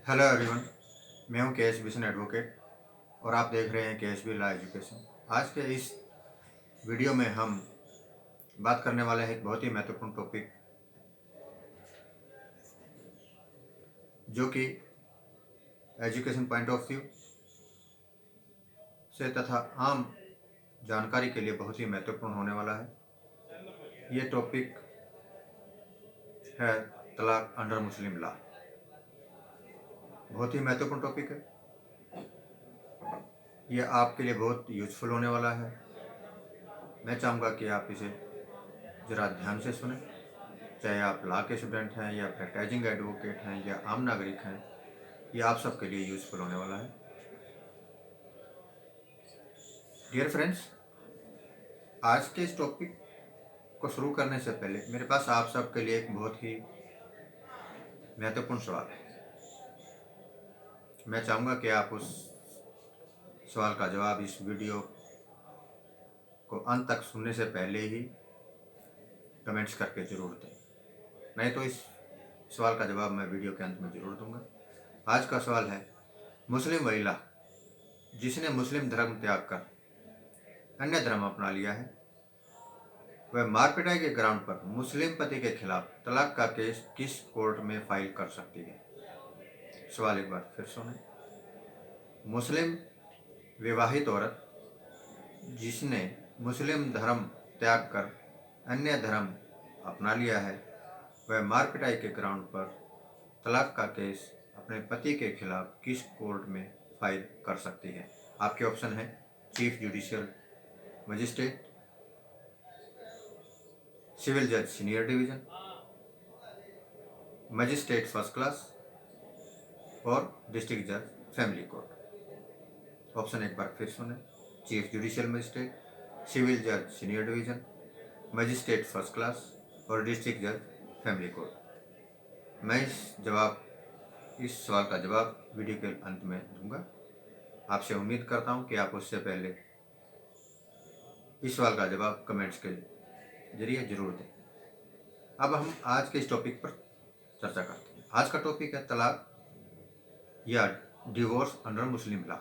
Hello everyone. मैं हूं के एस बिशन एडवोकेट और आप देख रहे हैं के एस बी लॉ एजुकेशन। आज के इस वीडियो में हम बात करने वाले हैं एक बहुत ही महत्वपूर्ण टॉपिक, जो कि एजुकेशन पॉइंट ऑफ व्यू से तथा आम जानकारी के लिए बहुत ही महत्वपूर्ण होने वाला है। ये टॉपिक है तलाक अंडर मुस्लिम लॉ। बहुत ही महत्वपूर्ण टॉपिक है। यह आपके लिए बहुत यूजफुल होने वाला है। मैं चाहूँगा कि आप इसे ज़रा ध्यान से सुनें, चाहे आप लॉ के स्टूडेंट हैं या प्रैक्टिसिंग एडवोकेट हैं या आम नागरिक हैं, ये आप सबके लिए यूजफुल होने वाला है। डियर फ्रेंड्स, आज के इस टॉपिक को शुरू करने से पहले मेरे पास आप सबके लिए एक बहुत ही महत्वपूर्ण सवाल है। मैं चाहूँगा कि आप उस सवाल का जवाब इस वीडियो को अंत तक सुनने से पहले ही कमेंट्स करके ज़रूर दें, नहीं तो इस सवाल का जवाब मैं वीडियो के अंत में ज़रूर दूंगा। आज का सवाल है, मुस्लिम महिला जिसने मुस्लिम धर्म त्याग कर अन्य धर्म अपना लिया है, वह मार पिटाई के ग्राउंड पर मुस्लिम पति के खिलाफ तलाक का केस किस कोर्ट में फाइल कर सकती है? सवाल एक बार फिर सुने। मुस्लिम विवाहित औरत जिसने मुस्लिम धर्म त्याग कर अन्य धर्म अपना लिया है, वह मार पिटाई के ग्राउंड पर तलाक का केस अपने पति के खिलाफ किस कोर्ट में फाइल कर सकती है? आपके ऑप्शन है चीफ जुडिशियल मजिस्ट्रेट, सिविल जज senior division, magistrate first class और डिस्ट्रिक्ट जज फैमिली कोर्ट। ऑप्शन एक बार फिर सुने। चीफ जुडिशियल मजिस्ट्रेट, सिविल जज senior division, magistrate first class और डिस्ट्रिक्ट जज फैमिली कोर्ट। मैं इस सवाल का जवाब वीडियो के अंत में दूंगा। आपसे उम्मीद करता हूं कि आप उससे पहले इस सवाल का जवाब कमेंट्स के जरिए जरूर दें। अब हम आज के इस टॉपिक पर चर्चा करते हैं। आज का टॉपिक है तलाक या divorce under Muslim law.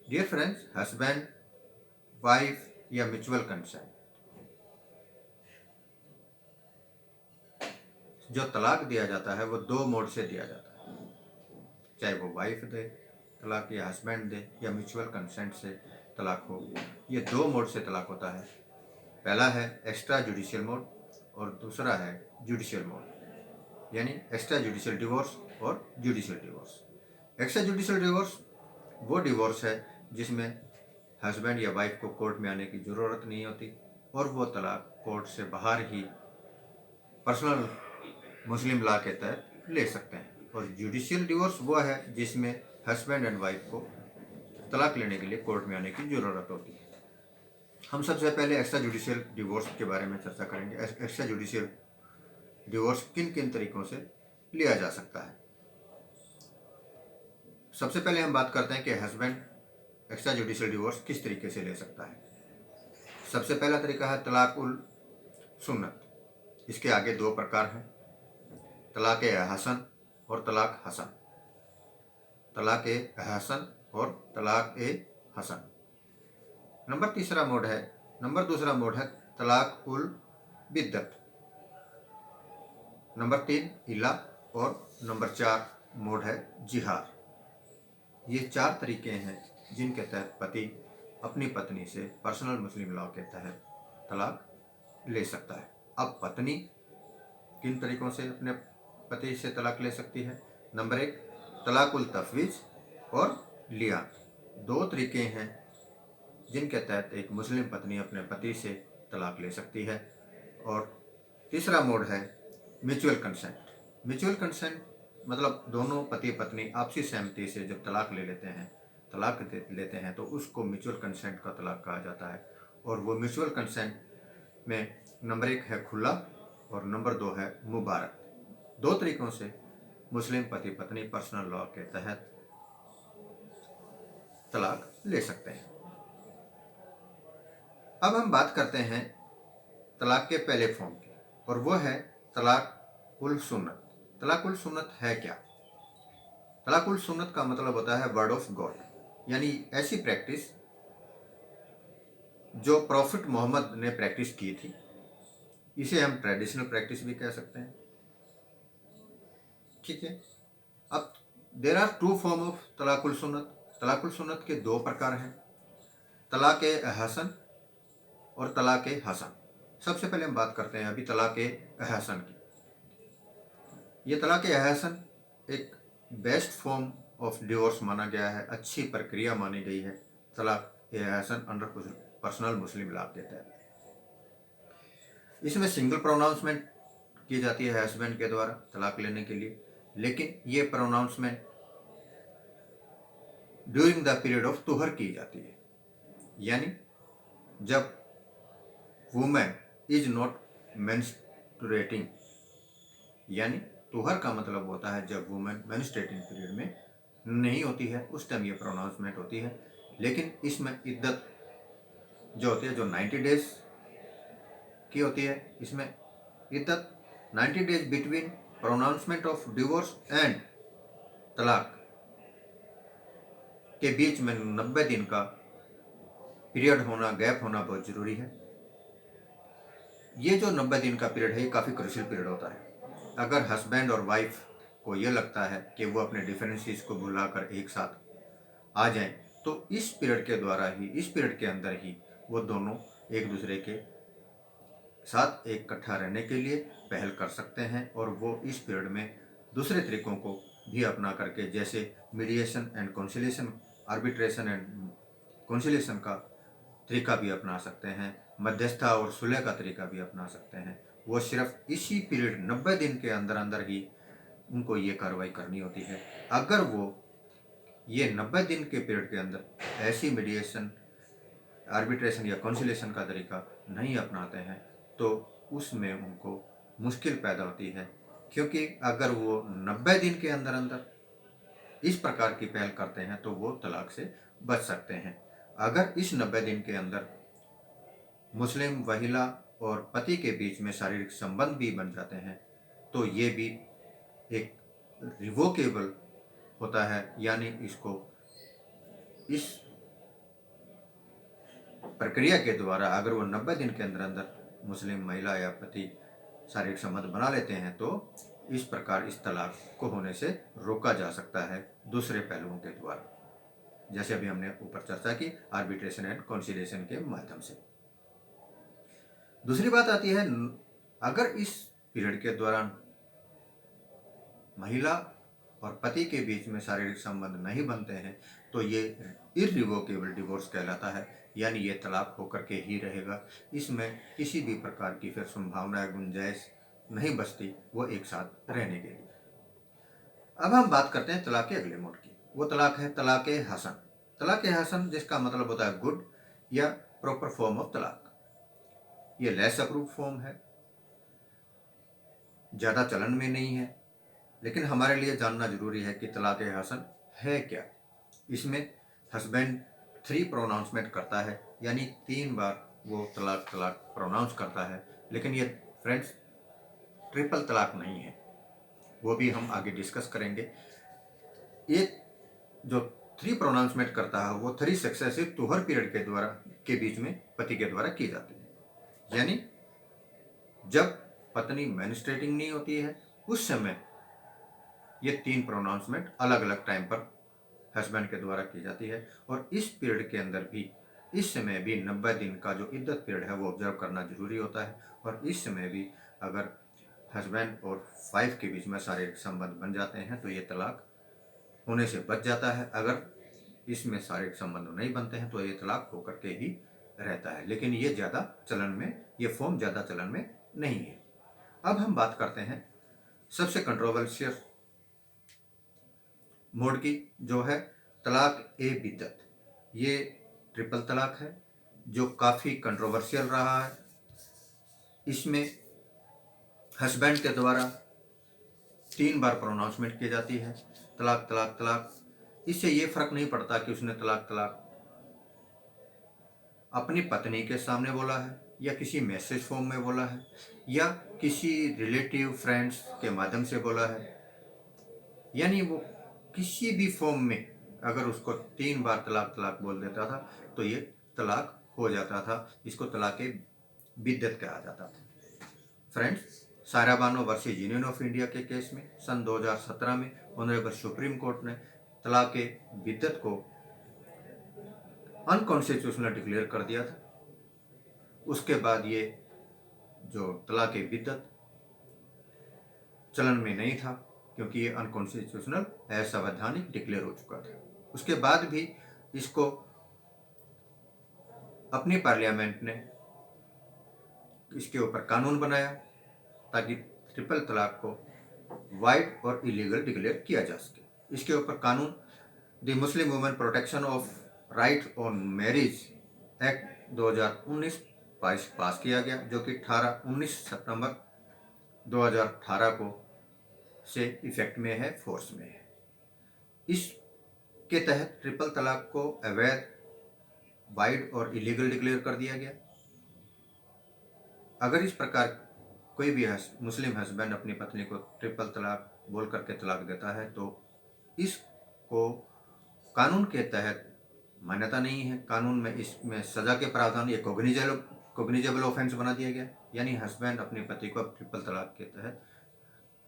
Dear friends, husband wife या म्यूचुअल कंसेंट, जो तलाक दिया जाता है वो दो मोड से दिया जाता है, चाहे वो वाइफ दे तलाक या हस्बैंड दे या म्यूचुअल कंसेंट से तलाक हो। ये दो मोड से तलाक होता है। पहला है एक्स्ट्रा जुडिशियल मोड और दूसरा है जुडिशियल मोड, यानी एक्स्ट्रा जुडिशियल डिवोर्स और judicial divorce. Extra judicial divorce वो डिवोर्स है जिसमें हस्बैंड या वाइफ को कोर्ट में आने की ज़रूरत नहीं होती और वो तलाक कोर्ट से बाहर ही पर्सनल मुस्लिम लॉ के तहत ले सकते हैं। और जुडिशियल डिवोर्स वो है जिसमें हस्बैंड एंड वाइफ को तलाक लेने के लिए कोर्ट में आने की ज़रूरत होती है। हम सबसे पहले एक्स्ट्रा जुडिशियल डिवोर्स के बारे में चर्चा करेंगे। एक्स्ट्रा जुडिशियल डिवोर्स किन किन तरीकों से लिया जा सकता है। सबसे पहले हम बात करते हैं कि हस्बैंड एक्स्ट्रा जुडिशियल डिवोर्स किस तरीके से ले सकता है। सबसे पहला तरीका है तलाक उल सुन्नत। इसके आगे दो प्रकार हैं, तलाक हसन और तलाक हसन। तलाक हसन और तलाक हसन। नंबर दूसरा मोड है तलाक उल बिद्दत। नंबर 3 इला और नंबर 4 मोड है जिहार। ये 4 तरीके हैं जिनके तहत पति अपनी पत्नी से पर्सनल मुस्लिम लॉ के तहत तलाक ले सकता है। अब पत्नी किन तरीकों से अपने पति से तलाक ले सकती है? नंबर 1 तलाक उल तफवीज और लियान। दो तरीके हैं जिनके तहत एक मुस्लिम पत्नी अपने पति से तलाक ले सकती है। और तीसरा मोड है म्यूचुअल कंसेंट। म्यूचुअल कंसेंट मतलब दोनों पति पत्नी आपसी सहमति से जब तलाक लेते हैं तो उसको म्यूचुअल कंसेंट का तलाक कहा जाता है। और वो म्यूचुअल कंसेंट में नंबर 1 है खुला और नंबर 2 है मुबारक। दो तरीकों से मुस्लिम पति पत्नी पर्सनल लॉ के तहत तलाक ले सकते हैं। अब हम बात करते हैं तलाक के पहले फॉर्म की, और वो है तलाक उल सुन्नत। तलाकुल सुन्नत है क्या? तलाकुल सुन्नत का मतलब होता है वर्ड ऑफ गॉड, यानी ऐसी प्रैक्टिस जो प्रॉफिट मोहम्मद ने प्रैक्टिस की थी। इसे हम ट्रेडिशनल प्रैक्टिस भी कह सकते हैं। ठीक है। अब there are two form of तलाकुल सुन्नत। तलाकुल सुन्नत के दो प्रकार हैं, तलाक हसन और तलाक हसन। सबसे पहले हम बात करते हैं अभी तलाक हसन की। ये तलाक हसन एक बेस्ट फॉर्म ऑफ डिवोर्स माना गया है, अच्छी प्रक्रिया मानी गई है। तलाक हसन अंडर पर्सनल मुस्लिम लॉ के तहत इसमें सिंगल प्रोनाउंसमेंट की जाती है हस्बैंड के द्वारा तलाक लेने के लिए, लेकिन ये pronouncement during the period of तुहर की जाती है, यानी जब वुमेन इज नॉट मेंस्ट्रुएटिंग, यानी तुहर का मतलब होता है जब वुमेन मेंस्ट्रुएटिंग पीरियड में नहीं होती है, उस टाइम ये प्रोनाउंसमेंट होती है। लेकिन इसमें इद्दत जो होती है जो 90 डेज की होती है, इसमें इद्दत 90 days between pronouncement of divorce and तलाक के बीच में 90 दिन का पीरियड होना, गैप होना बहुत ज़रूरी है। ये जो 90 दिन का पीरियड है ये काफ़ी क्रूशियल पीरियड होता है। अगर हस्बैंड और वाइफ को ये लगता है कि वो अपने डिफरेंसेस को भुलाकर एक साथ आ जाएं, तो इस पीरियड के द्वारा ही, इस पीरियड के अंदर ही वो दोनों एक दूसरे के साथ एक इकट्ठा रहने के लिए पहल कर सकते हैं। और वो इस पीरियड में दूसरे तरीकों को भी अपना करके, जैसे mediation and conciliation, arbitration and conciliation का तरीका भी अपना सकते हैं, मध्यस्थता और सुलह का तरीका भी अपना सकते हैं। वो सिर्फ इसी पीरियड 90 दिन के अंदर अंदर ही उनको ये कार्रवाई करनी होती है। अगर वो ये 90 दिन के पीरियड के अंदर ऐसी मीडिएशन, आर्बिट्रेशन या कॉन्सिलेशन का तरीका नहीं अपनाते हैं तो उसमें उनको मुश्किल पैदा होती है, क्योंकि अगर वो 90 दिन के अंदर अंदर इस प्रकार की पहल करते हैं तो वो तलाक से बच सकते हैं। अगर इस 90 दिन के अंदर मुस्लिम महिला और पति के बीच में शारीरिक संबंध भी बन जाते हैं तो ये भी एक रिवोकेबल होता है, यानी इसको इस प्रक्रिया के द्वारा अगर वो 90 दिन के अंदर अंदर मुस्लिम महिला या पति शारीरिक संबंध बना लेते हैं तो इस प्रकार इस तलाक को होने से रोका जा सकता है दूसरे पहलुओं के द्वारा, जैसे अभी हमने ऊपर चर्चा की आर्बिट्रेशन एंड कॉन्सिलेशन के माध्यम से। दूसरी बात आती है, अगर इस पीरियड के दौरान महिला और पति के बीच में शारीरिक संबंध नहीं बनते हैं तो ये इररिवोकेबल डिवोर्स कहलाता है, यानी ये तलाक होकर के ही रहेगा। इसमें किसी भी प्रकार की फिर संभावना, गुंजाइश नहीं बचती वो एक साथ रहने के लिए। अब हम बात करते हैं तलाक के अगले मोड की। वो तलाक है तलाक हसन। तलाक हसन जिसका मतलब होता है गुड या प्रॉपर फॉर्म ऑफ तलाक। ये लेस अप्रूव फॉर्म है, ज़्यादा चलन में नहीं है, लेकिन हमारे लिए जानना जरूरी है कि तलाक हसन है क्या। इसमें हस्बैंड 3 प्रोनाउंसमेंट करता है, यानी 3 बार वो तलाक तलाक प्रोनाउंस करता है, लेकिन ये फ्रेंड्स ट्रिपल तलाक नहीं है, वो भी हम आगे डिस्कस करेंगे। एक जो 3 प्रोनाउंसमेंट करता है वो 3 सक्सेसिव तुहर पीरियड के बीच में पति के द्वारा की जाती है, यानी जब पत्नी मेंस्ट्रुएटिंग नहीं होती है उस समय ये 3 प्रोनाउंसमेंट अलग अलग टाइम पर हस्बैंड के द्वारा की जाती है। और इस पीरियड के अंदर भी, इस समय भी 90 दिन का जो इद्दत पीरियड है वो ऑब्जर्व करना जरूरी होता है। और इस समय भी अगर हस्बैंड और वाइफ के बीच में शारीरिक संबंध बन जाते हैं तो ये तलाक होने से बच जाता है। अगर इसमें शारीरिक संबंध नहीं बनते हैं तो ये तलाक होकर के ही रहता है, लेकिन ये ज़्यादा चलन में, ये फॉर्म ज़्यादा चलन में नहीं है। अब हम बात करते हैं सबसे कंट्रोवर्शियल मोड की, जो है तलाक ए बिद्दत। ये ट्रिपल तलाक है जो काफ़ी कंट्रोवर्शियल रहा है। इसमें हस्बैंड के द्वारा 3 बार प्रोनाउंसमेंट की जाती है, तलाक तलाक तलाक। इससे ये फर्क नहीं पड़ता कि उसने तलाक तलाक अपनी पत्नी के सामने बोला है या किसी मैसेज फॉर्म में बोला है या किसी रिलेटिव फ्रेंड्स के माध्यम से बोला है यानी वो किसी भी फॉर्म में अगर उसको 3 बार तलाक तलाक बोल देता था तो ये तलाक हो जाता था। इसको तलाक बिद्दत कहा जाता था। Friends, Saira Bano versus union of India के केस में सन 2017 में ऑनरेबल सुप्रीम कोर्ट ने तलाक बिद्दत को अनकॉन्स्टिट्यूशनल डिक्लेयर कर दिया था। उसके बाद ये जो तलाक बिद्दत चलन में नहीं था, क्योंकि ये अनकॉन्स्टिट्यूशनल असंवैधानिक डिक्लेयर हो चुका था। उसके बाद भी इसको अपनी पार्लियामेंट ने इसके ऊपर कानून बनाया ताकि ट्रिपल तलाक को वाइड और इलीगल डिक्लेयर किया जा सके। इसके ऊपर कानून the Muslim women protection of right on marriage act 2019 पास किया गया, जो कि 19 सितंबर 2018 को से इफेक्ट में है, फोर्स में है। इसके तहत ट्रिपल तलाक को अवैध, वाइड और इलीगल डिक्लेयर कर दिया गया। अगर इस प्रकार कोई भी मुस्लिम हस्बैंड अपनी पत्नी को ट्रिपल तलाक बोल करके तलाक देता है तो इसको कानून के तहत मान्यता नहीं है। कानून में इसमें सजा के प्रावधान, ये कोग्निजेबल ऑफेंस बना दिया गया। यानी हस्बैंड अपनी पति को ट्रिपल तलाक के तहत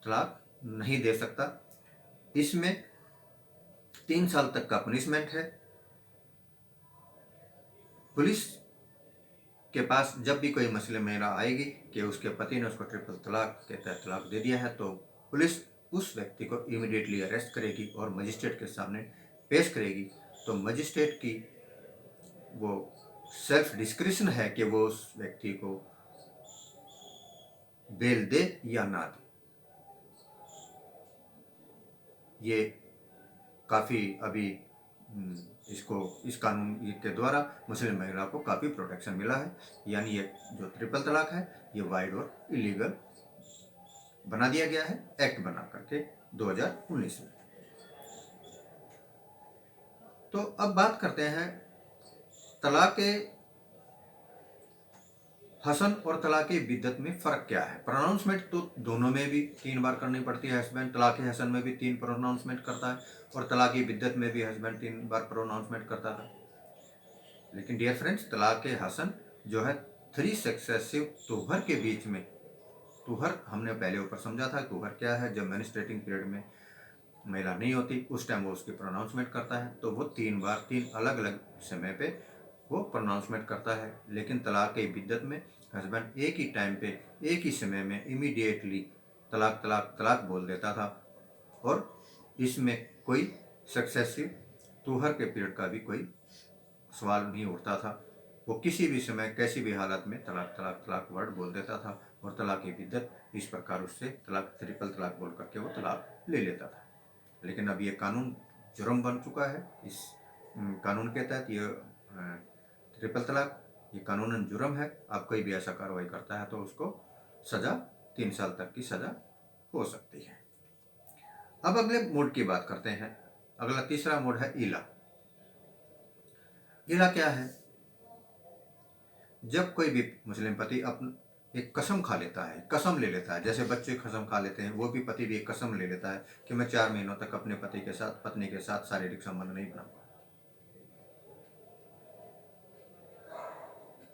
तलाक नहीं दे सकता। इसमें 3 साल तक का पनिशमेंट है। पुलिस के पास जब भी कोई मुस्लिम महिला आएगी कि उसके पति ने उसको ट्रिपल तलाक के तहत तलाक दे दिया है, तो पुलिस उस व्यक्ति को इमीडिएटली अरेस्ट करेगी और मजिस्ट्रेट के सामने पेश करेगी। तो मजिस्ट्रेट की वो सेल्फ डिस्क्रिशन है कि वो उस व्यक्ति को बेल दे या ना दे। ये काफ़ी अभी इस कानून के द्वारा मुस्लिम महिला को काफ़ी प्रोटेक्शन मिला है। यानी ये जो ट्रिपल तलाक है ये वाइड और इलीगल बना दिया गया है, एक्ट बना करके 2019 में। तो अब बात करते हैं तलाक हसन और तलाक बिद्दत में फ़र्क क्या है। प्रोनाउंसमेंट तो दोनों में भी 3 बार करनी पड़ती है। हस्बैंड तलाक हसन में भी 3 प्रोनाउंसमेंट करता है और तलाक बिद्दत में भी हस्बैंड 3 बार प्रोनाउंसमेंट करता था। लेकिन डियर फ्रेंड्स, तलाक हसन जो है 3 सक्सेसिव तुहर के बीच में, तुहर हमने पहले ऊपर समझा था। तुहर क्या है? जब मेंस्ट्रुएटिंग पीरियड में महिला नहीं होती उस टाइम वो उसकी प्रोनाउंसमेंट करता है, तो वो 3 बार 3 अलग अलग समय पे वो प्रोनाउंसमेंट करता है। लेकिन तलाक बिद्दत में हस्बैंड एक ही टाइम पे, एक ही समय में इमीडिएटली तलाक तलाक तलाक बोल देता था और इसमें कोई सक्सेसिव तुहर के पीरियड का भी कोई सवाल नहीं उठता था। वो किसी भी समय कैसी भी हालत में तलाक तलाक तलाक वर्ड बोल देता था और तलाक बिद्दत इस प्रकार उससे तलाक ट्रिपल तलाक बोल करके वो तलाक ले लेता था। लेकिन अब ये कानून जुर्म बन चुका है। इस कानून के तहत ये ट्रिपल तलाक ये कानूनन जुर्म है। अब कोई भी ऐसा कार्रवाई करता है तो उसको सज़ा 3 साल तक की सज़ा हो सकती है। अब अगले मोड की बात करते हैं। अगला तीसरा मोड है इला। इला क्या है? जब कोई भी मुस्लिम पति एक कसम खा लेता है, कसम ले लेता है, जैसे बच्चे कसम खा लेते हैं, वो भी पति भी एक कसम ले लेता है कि मैं 4 महीनों तक अपने पत्नी के साथ शारीरिक संबंध नहीं बनाऊंगा।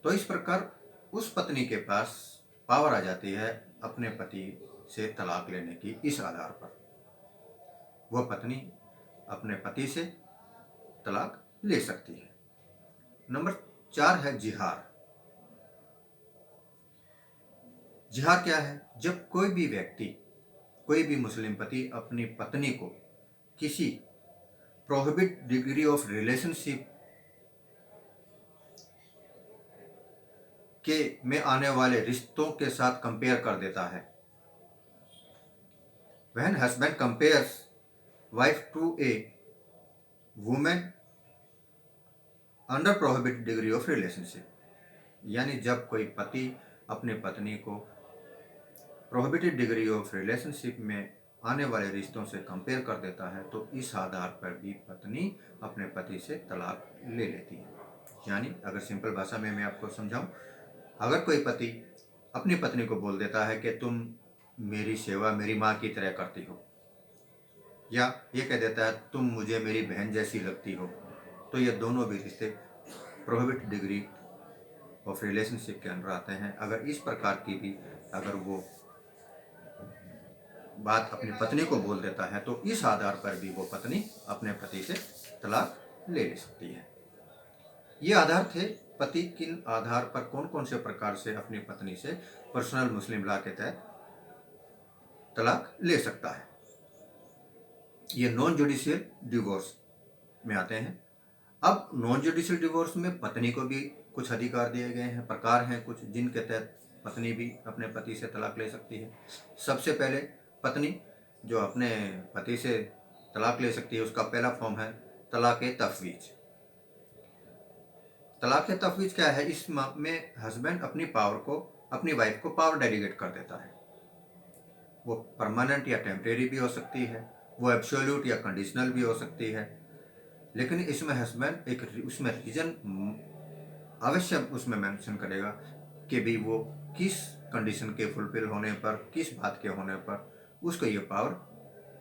तो इस प्रकार उस पत्नी के पास पावर आ जाती है अपने पति से तलाक लेने की। इस आधार पर वह पत्नी अपने पति से तलाक ले सकती है। नंबर 4 है जिहार। जिहार क्या है? जब कोई भी व्यक्ति, कोई भी मुस्लिम पति अपनी पत्नी को किसी प्रोहिबिट डिग्री ऑफ रिलेशनशिप के में आने वाले रिश्तों के साथ कंपेयर कर देता है। When husband compares wife to a woman under prohibited degree of relationship, यानी जब कोई पति अपने पत्नी को प्रोहिबिटेड डिग्री ऑफ रिलेशनशिप में आने वाले रिश्तों से कंपेयर कर देता है तो इस आधार पर भी पत्नी अपने पति से तलाक ले लेती है। यानी अगर सिंपल भाषा में मैं आपको समझाऊं, अगर कोई पति अपनी पत्नी को बोल देता है कि तुम मेरी सेवा मेरी माँ की तरह करती हो, या ये कह देता है तुम मुझे मेरी बहन जैसी लगती हो, तो ये दोनों भी रिश्ते प्रोहिबिट डिग्री ऑफ रिलेशनशिप के अंदर आते हैं। अगर इस प्रकार की भी अगर वो बात अपनी पत्नी को बोल देता है तो इस आधार पर भी वो पत्नी अपने पति से तलाक ले सकती है। ये आधार थे पति किन आधार पर कौन कौन से प्रकार से अपनी पत्नी से पर्सनल मुस्लिम लॉ के तहत तलाक ले सकता है। ये नॉन जुडिशियल डिवोर्स में आते हैं। अब नॉन जुडिशियल डिवोर्स में पत्नी को भी कुछ अधिकार दिए गए हैं, प्रकार हैं कुछ जिनके तहत पत्नी भी अपने पति से तलाक ले सकती है। सबसे पहले पत्नी जो अपने पति से तलाक ले सकती है उसका पहला फॉर्म है तलाक तफवीज। तलाक तफवीज क्या है? इस में हस्बैंड अपनी पावर को अपनी वाइफ को पावर डेलीगेट कर देता है। वो परमानेंट या टेम्परेरी भी हो सकती है, वो एब्सोल्यूट या कंडीशनल भी हो सकती है, लेकिन इसमें हस्बैंड एक उसमें रीजन अवश्य उसमें मेंशन करेगा कि भी वो किस कंडीशन के फुलफिल होने पर, किस बात के होने पर उसको ये पावर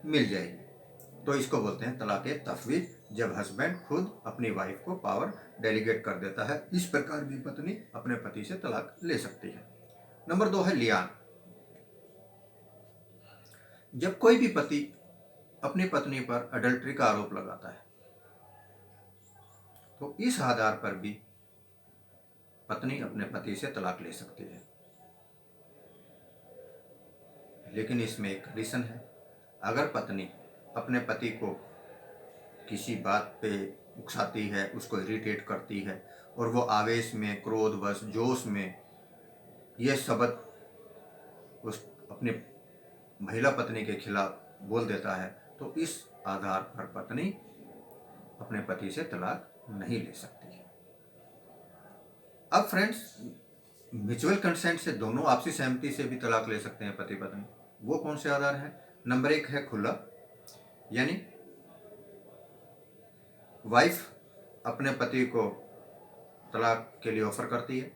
मिल जाएगी। तो इसको बोलते हैं तलाक तफवीज, जब हस्बैंड खुद अपनी वाइफ को पावर डेलीगेट कर देता है। इस प्रकार भी पत्नी अपने पति से तलाक ले सकती है। नंबर 2 है लियान। जब कोई भी पति अपनी पत्नी पर अडल्ट्री का आरोप लगाता है तो इस आधार पर भी पत्नी अपने पति से तलाक ले सकती है, लेकिन इसमें एक कंडीशन है। अगर पत्नी अपने पति को किसी बात पे उकसाती है, उसको इरिटेट करती है और वो आवेश में, क्रोधवश, जोश में ये शब्द उस अपनी महिला पत्नी के खिलाफ बोल देता है तो इस आधार पर पत्नी अपने पति से तलाक नहीं ले सकती है। अब फ्रेंड्स, म्यूचुअल कंसेंट से दोनों आपसी सहमति से भी तलाक ले सकते हैं पति पत्नी। वो कौन से आधार हैं? नंबर 1 है खुला, यानी वाइफ अपने पति को तलाक के लिए ऑफर करती है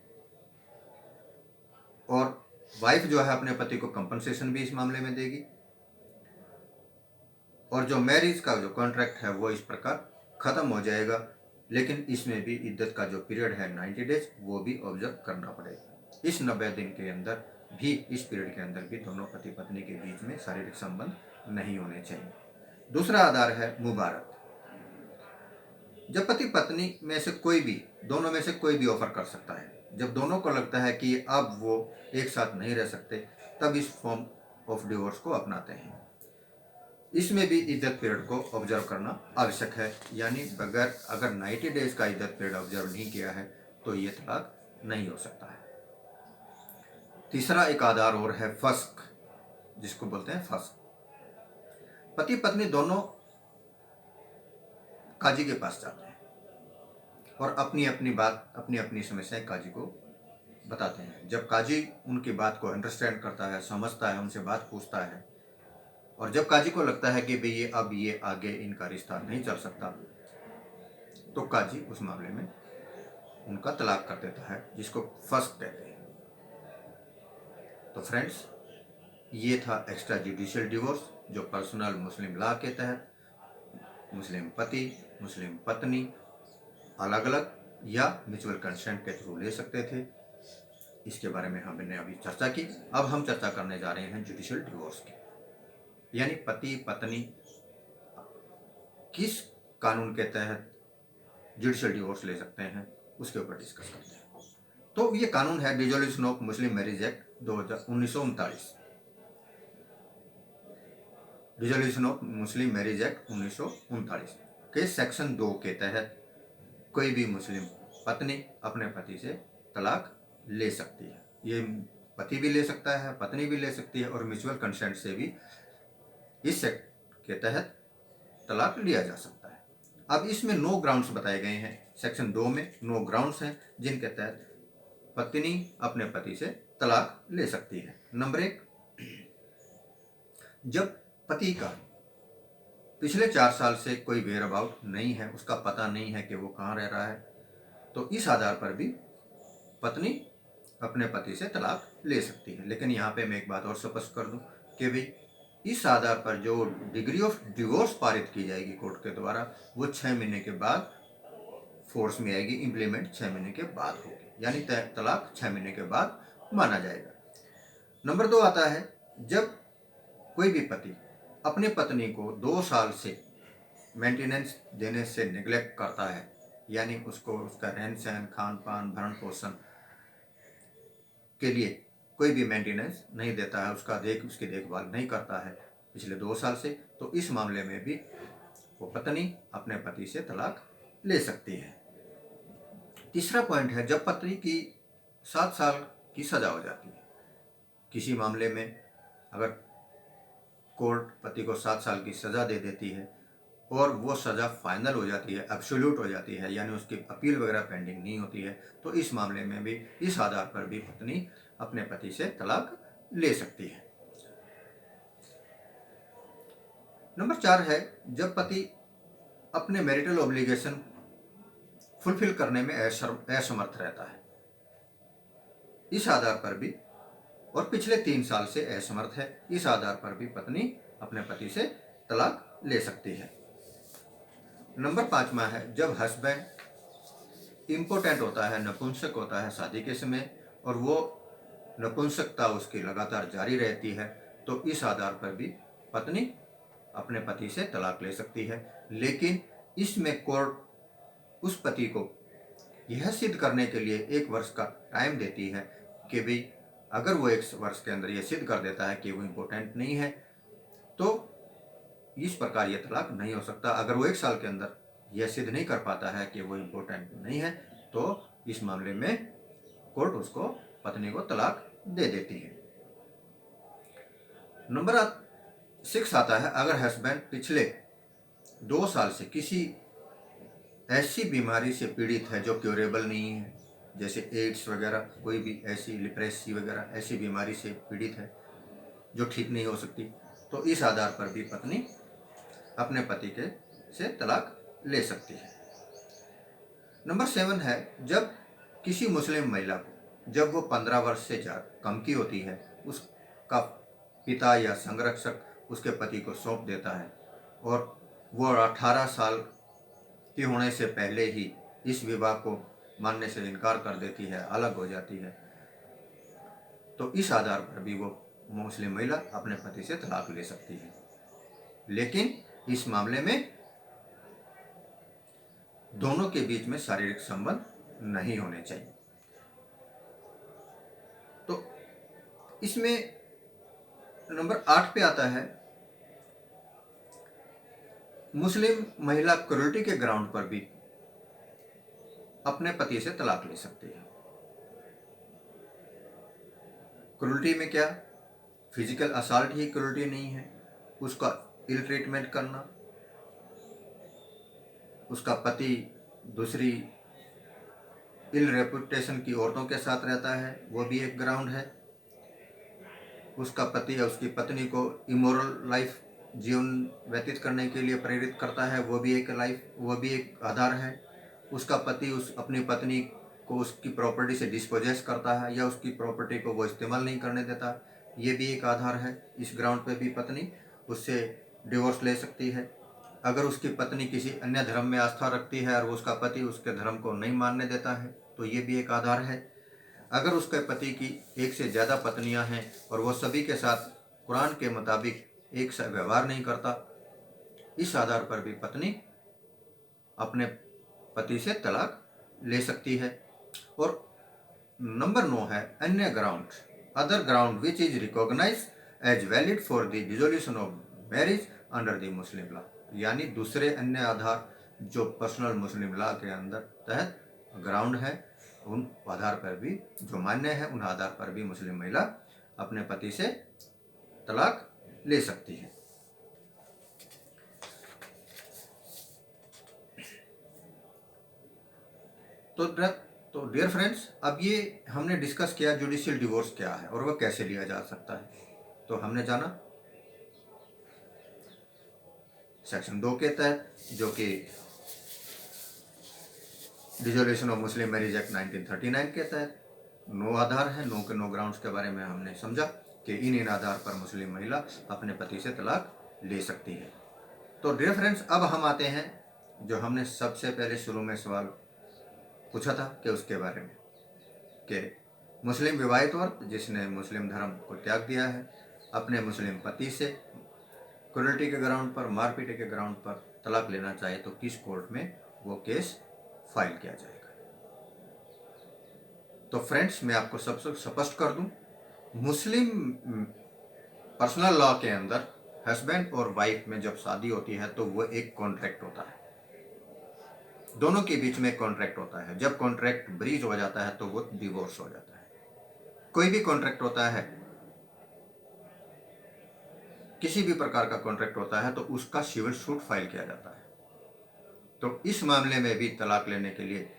और वाइफ जो है अपने पति को कंपनसेशन भी इस मामले में देगी, और जो मैरिज का जो कॉन्ट्रैक्ट है वो इस प्रकार खत्म हो जाएगा। लेकिन इसमें भी इद्दत का जो पीरियड है 90 डेज वो भी ऑब्जर्व करना पड़ेगा। इस 90 दिन के अंदर भी, इस पीरियड के अंदर भी दोनों पति पत्नी के बीच में शारीरिक संबंध नहीं होने चाहिए। दूसरा आधार है मुबारक। जब पति पत्नी में से कोई भी, दोनों में से कोई भी ऑफर कर सकता है। जब दोनों को लगता है कि अब वो एक साथ नहीं रह सकते, तब इस फॉर्म ऑफ डिवोर्स को अपनाते हैं। इसमें भी इद्दत पीरियड को ऑब्जर्व करना आवश्यक है, यानी बगैर अगर 90 डेज का इद्दत पीरियड ऑब्जर्व नहीं किया है तो ये तलाक नहीं हो सकता है। तीसरा एक आधार और है फस्क, जिसको बोलते हैं फस्क। पति पत्नी दोनों काजी के पास जाते हैं और अपनी अपनी बात, अपनी अपनी समस्याएं काजी को बताते हैं। जब काजी उनकी बात को अंडरस्टैंड करता है, समझता है, उनसे बात पूछता है, और जब काजी को लगता है कि भाई ये अब ये आगे इनका रिश्ता नहीं चल सकता, तो काजी उस मामले में उनका तलाक कर देता है, जिसको फस्क कहते हैं। तो फ्रेंड्स, ये था एक्स्ट्रा जुडिशियल डिवोर्स, जो पर्सनल मुस्लिम लॉ के तहत मुस्लिम पति, मुस्लिम पत्नी अलग अलग या म्यूचुअल कंसेंट के थ्रू ले सकते थे। इसके बारे में हमने अभी चर्चा की। अब हम चर्चा करने जा रहे हैं जुडिशियल डिवोर्स की, यानी पति पत्नी किस कानून के तहत जुडिशियल डिवोर्स ले सकते हैं, उसके ऊपर डिस्कस करते हैं। तो ये कानून है dissolution of Muslim marriage act 1939। Dissolution of Muslim marriage act 1939 के सेक्शन 2 के तहत कोई भी मुस्लिम पत्नी अपने पति से तलाक ले सकती है। ये पति भी ले सकता है, पत्नी भी ले सकती है, और म्यूचुअल कंसेंट से भी इस एक्ट के तहत तलाक लिया जा सकता है। अब इसमें 9 ग्राउंड्स बताए गए हैं। सेक्शन 2 में 9 ग्राउंड्स हैं जिनके तहत पत्नी अपने पति से तलाक ले सकती है। नंबर 1, जब पति का पिछले 4 साल से कोई वेयर अबाउट नहीं है, उसका पता नहीं है कि वो कहाँ रह रहा है, तो इस आधार पर भी पत्नी अपने पति से तलाक ले सकती है। लेकिन यहाँ पे मैं एक बात और स्पष्ट कर दूं कि भाई इस आधार पर जो डिग्री ऑफ डिवोर्स पारित की जाएगी कोर्ट के द्वारा, वो 6 महीने के बाद फोर्स में आएगी, इम्प्लीमेंट 6 महीने के बाद होगी, यानी तलाक 6 महीने के बाद माना जाएगा। नंबर 2 आता है, जब कोई भी पति अपनी पत्नी को 2 साल से मेंटेनेंस देने से निगलेक्ट करता है, यानी उसको उसका रहन सहन, खान पान, भरण पोषण के लिए कोई भी मेंटेनेंस नहीं देता है, उसकी देखभाल नहीं करता है पिछले 2 साल से, तो इस मामले में भी वो पत्नी अपने पति से तलाक ले सकती है। तीसरा पॉइंट है, जब पति की 7 साल की सजा हो जाती है। किसी मामले में अगर कोर्ट पति को 7 साल की सजा दे देती है और वो सज़ा फाइनल हो जाती है, एब्सोल्यूट हो जाती है, यानी उसकी अपील वगैरह पेंडिंग नहीं होती है, तो इस मामले में भी इस आधार पर भी पत्नी अपने पति से तलाक ले सकती है। नंबर 4 है, जब पति अपने मैरिटल ऑब्लिगेशन फुलफिल करने में असमर्थ रहता है, इस आधार पर भी, और पिछले 3 साल से असमर्थ है, इस आधार पर भी पत्नी अपने पति से तलाक ले सकती है। नंबर 5वां है, जब हस्बैंड इम्पोर्टेंट होता है, नपुंसक होता है शादी के समय, और वो नपुंसकता उसकी लगातार जारी रहती है, तो इस आधार पर भी पत्नी अपने पति से तलाक ले सकती है। लेकिन इसमें कोर्ट उस पति को यह सिद्ध करने के लिए 1 वर्ष का टाइम देती है कि भाई अगर वो 1 वर्ष के अंदर ये सिद्ध कर देता है कि वो इम्पोर्टेंट नहीं है, तो इस प्रकार ये तलाक नहीं हो सकता। अगर वो 1 साल के अंदर यह सिद्ध नहीं कर पाता है कि वो इम्पोर्टेंट नहीं है, तो इस मामले में कोर्ट उसको, पत्नी को तलाक दे देती है। नंबर 6 आता है, अगर हस्बैंड पिछले 2 साल से किसी ऐसी बीमारी से पीड़ित है जो क्योरेबल नहीं है, जैसे एड्स वगैरह, कोई भी ऐसी लिप्रेसी वगैरह ऐसी बीमारी से पीड़ित है जो ठीक नहीं हो सकती, तो इस आधार पर भी पत्नी अपने पति के से तलाक ले सकती है। नंबर 7 है, जब किसी मुस्लिम महिला को, जब वो 15 वर्ष से कम की होती है, उसका पिता या संरक्षक उसके पति को सौंप देता है और वो 18 साल की होने से पहले ही इस विवाह को मानने से इनकार कर देती है, अलग हो जाती है, तो इस आधार पर भी वो मुस्लिम महिला अपने पति से तलाक ले सकती है। लेकिन इस मामले में दोनों के बीच में शारीरिक संबंध नहीं होने चाहिए। तो इसमें नंबर 8 पे आता है, मुस्लिम महिला क्रूरटी के ग्राउंड पर भी अपने पति से तलाक ले सकती है। क्रूरटी में क्या, फिजिकल असॉल्ट ही क्रूरटी नहीं है, उसका इल ट्रीटमेंट करना, उसका पति दूसरी इल रेपुटेशन की औरतों के साथ रहता है, वो भी एक ग्राउंड है। उसका पति या उसकी पत्नी को इमोरल लाइफ जीवन व्यतीत करने के लिए प्रेरित करता है, वो भी एक आधार है। उसका पति अपनी पत्नी को उसकी प्रॉपर्टी से डिस्पोजेस करता है या उसकी प्रॉपर्टी को वो इस्तेमाल नहीं करने देता, ये भी एक आधार है। इस ग्राउंड पे भी पत्नी उससे डिवोर्स ले सकती है। अगर उसकी पत्नी किसी अन्य धर्म में आस्था रखती है और उसका पति उसके धर्म को नहीं मानने देता है, तो ये भी एक आधार है। अगर उसके पति की 1 से ज़्यादा पत्नियां हैं और वो सभी के साथ कुरान के मुताबिक एक सा व्यवहार नहीं करता, इस आधार पर भी पत्नी अपने पति से तलाक ले सकती है। और नंबर 9 है, अन्य ground, other ground which is recognise as valid for the dissolution of marriage under the Muslim law, यानी दूसरे अन्य आधार जो पर्सनल मुस्लिम लॉ के अंदर तहत ग्राउंड है, उन आधार पर भी जो मान्य है, उन आधार पर भी मुस्लिम महिला अपने पति से तलाक ले सकती है। तो डियर फ्रेंड्स, अब ये हमने डिस्कस किया जुडिशियल डिवोर्स क्या है और वह कैसे लिया जा सकता है। तो हमने जाना सेक्शन 2 के तहत, जो कि dissolution of Muslim marriage act 1939 के तहत 9 आधार हैं, 9 के 9 ग्राउंड्स के बारे में हमने समझा। कि इन आधार पर मुस्लिम महिला अपने पति से तलाक ले सकती है। तो डियर फ्रेंड्स, अब हम आते हैं जो हमने सबसे पहले शुरू में सवाल पूछा था कि उसके बारे में, कि मुस्लिम विवाहित औरत जिसने मुस्लिम धर्म को त्याग दिया है, अपने मुस्लिम पति से क्रूरल्टी के ग्राउंड पर, मारपीट के ग्राउंड पर तलाक लेना चाहे तो किस कोर्ट में वो केस फाइल किया जाएगा। तो फ्रेंड्स, मैं आपको सबसे स्पष्ट कर दूं, मुस्लिम पर्सनल लॉ के अंदर हस्बैंड और वाइफ में जब शादी होती है तो वो एक कॉन्ट्रैक्ट होता है, दोनों के बीच में एक कॉन्ट्रैक्ट होता है। जब कॉन्ट्रैक्ट ब्रीच हो जाता है तो वो डिवोर्स हो जाता है। कोई भी कॉन्ट्रैक्ट होता है, किसी भी प्रकार का कॉन्ट्रैक्ट होता है तो उसका सिविल सूट फाइल किया जाता है। तो इस मामले में भी तलाक लेने के लिए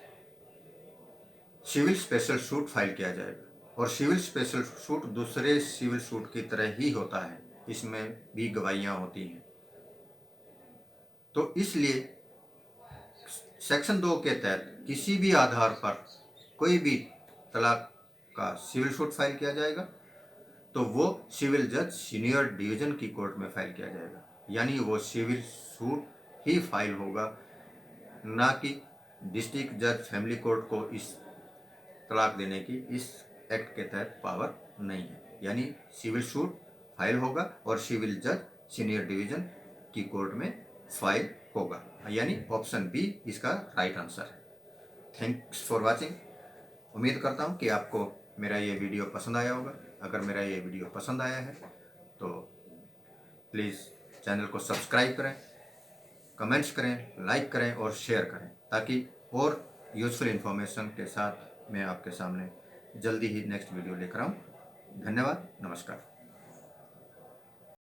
सिविल स्पेशल सूट फाइल किया जाएगा, और सिविल स्पेशल सूट दूसरे सिविल सूट की तरह ही होता है, इसमें भी गवाहियां होती हैं। तो इसलिए सेक्शन 2 के तहत किसी भी आधार पर कोई भी तलाक का सिविल सूट फाइल किया जाएगा तो वो सिविल जज सीनियर डिवीजन की कोर्ट में फाइल किया जाएगा, यानी वो सिविल सूट ही फाइल होगा, ना कि डिस्ट्रिक्ट जज फैमिली कोर्ट को इस तलाक देने की इस एक्ट के तहत पावर नहीं है। यानी सिविल सूट फाइल होगा और सिविल जज सीनियर डिवीजन की कोर्ट में फाइल होगा, यानी ऑप्शन बी इसका राइट आंसर है। Thanks for watching. उम्मीद करता हूँ कि आपको मेरा ये वीडियो पसंद आया होगा। अगर मेरा ये वीडियो पसंद आया है तो प्लीज़ चैनल को सब्सक्राइब करें, कमेंट्स करें, लाइक करें और शेयर करें, ताकि और यूजफुल इन्फॉर्मेशन के साथ मैं आपके सामने जल्दी ही नेक्स्ट वीडियो लेकर आऊँ। धन्यवाद, नमस्कार।